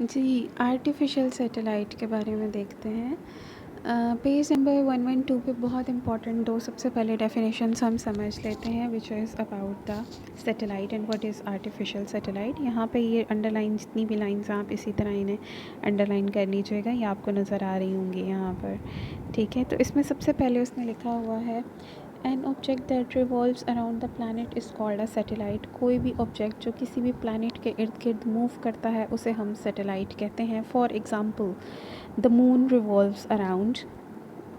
जी, artificial satellite के बारे में देखते हैं। पेज नंबर 112 पे बहुत इम्पोर्टेंट 2 सबसे पहले डेफ़िनेशंस हम समझ लेते हैं which is about the satellite and what is artificial satellite. यहाँ पे ये अंडरलाइन जितनी भी लाइन्स हैं आप इसी तरह इन्हें अंडरलाइन कर लीजिएगा, ये आपको नज़र आ रही होंगी यहाँ पर, ठीक है। तो इसमें सबसे पहले उसने लिखा हुआ है an object that revolves around the planet is called a satellite. कोई भी ऑब्जेक्ट जो किसी भी प्लैनेट के इर्द गिर्द मूव करता है उसे हम सैटेलाइट कहते हैं। For example the moon revolves around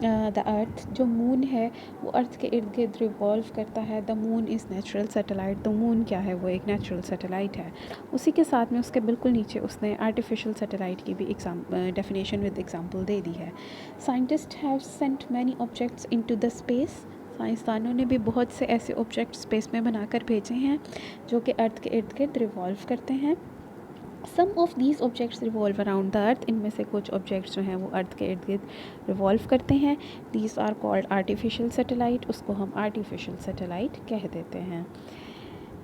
the अर्थ। जो मून है वो अर्थ के इर्द गिर्द रिवॉल्व करता है। The moon is natural satellite. तो मून क्या है, वो एक नेचुरल सैटेलाइट है। उसी के साथ में उसके बिल्कुल नीचे उसने आर्टिफिशियल सैटेलाइट की भी डेफिनेशन विद एग्जांपल दे दी है। Scientist have sent many objects into the space. साइंसदानों ने भी बहुत से ऐसे ऑब्जेक्ट स्पेस में बनाकर भेजे हैं जो कि अर्थ के इर्द गिर्द रिवॉल्व करते हैं। Some of these objects revolve around the earth. इनमें से कुछ ऑब्जेक्ट्स जो हैं वो अर्थ के इर्द गिर्द रिवॉल्व करते हैं। These are called artificial satellite. उसको हम आर्टिफिशियल सैटेलाइट कह देते हैं।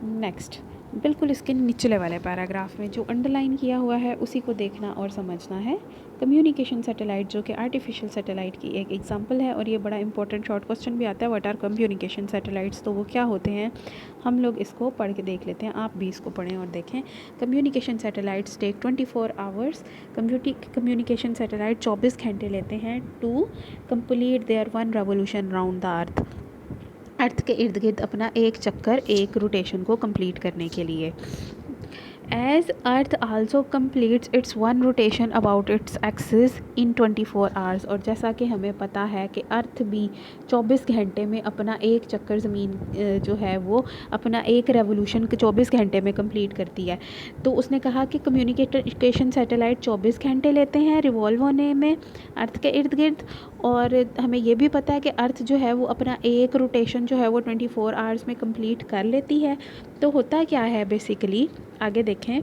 नेक्स्ट, बिल्कुल इसके निचले वाले पैराग्राफ में जो अंडरलाइन किया हुआ है उसी को देखना और समझना है। कम्युनिकेशन सैटेलाइट जो कि आर्टिफिशियल सैटेलाइट की एक एग्जांपल है, और ये बड़ा इंपॉर्टेंट शॉर्ट क्वेश्चन भी आता है, व्हाट आर कम्युनिकेशन सैटेलाइट्स। तो वो क्या होते हैं, हम लोग इसको पढ़ के देख लेते हैं। आप भी इसको पढ़ें और देखें। Communication satellites take 24 hours. Communication satellite 24 घंटे लेते हैं to complete their one revolution round the earth. Earth के इर्द गिर्द अपना एक चक्कर, एक रोटेशन को कंप्लीट करने के लिए। As earth also completes its one rotation about its axis in 24 hours. और जैसा कि हमें पता है कि अर्थ भी 24 घंटे में अपना एक चक्कर ज़मीन जो है वो अपना एक रेवोल्यूशन 24 घंटे में कंप्लीट करती है। तो उसने कहा कि कम्युनिकेशन सैटेलाइट 24 घंटे लेते हैं रिवॉल्व होने में अर्थ के इर्द गिर्द। और हमें ये भी पता है कि अर्थ जो है वो अपना एक रोटेशन जो है वो 24 आवर्स में कंप्लीट कर लेती है। तो होता क्या है बेसिकली, आगे देखें।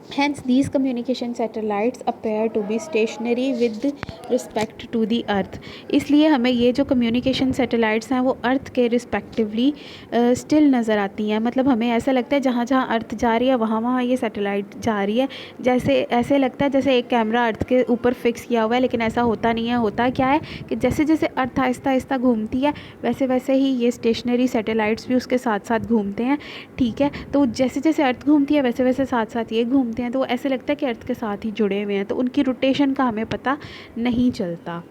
Hence these communication satellites appear to be stationary with respect to the earth। इसलिए हमें ये जो communication satellites हैं वो अर्थ के रिस्पेक्टिवली स्टिल नज़र आती हैं। मतलब हमें ऐसा लगता है जहाँ जहाँ अर्थ जा रही है वहाँ वहाँ ये सैटेलाइट जा रही है। जैसे ऐसे लगता है जैसे एक कैमरा अर्थ के ऊपर फिक्स किया हुआ है, लेकिन ऐसा होता नहीं है। होता क्या है कि जैसे जैसे अर्थ आहिस्ता आहिस्ता घूमती है वैसे वैसे ही ये स्टेशनरी सैटेलाइट्स भी उसके साथ साथ घूमते हैं, ठीक है। तो जैसे जैसे अर्थ घूमती है वैसे वैसे साथ साथ ये घूमते हैं, तो ऐसे लगता है कि अर्थ के साथ ही जुड़े हुए हैं। तो उनकी रोटेशन का हमें पता नहीं चलता।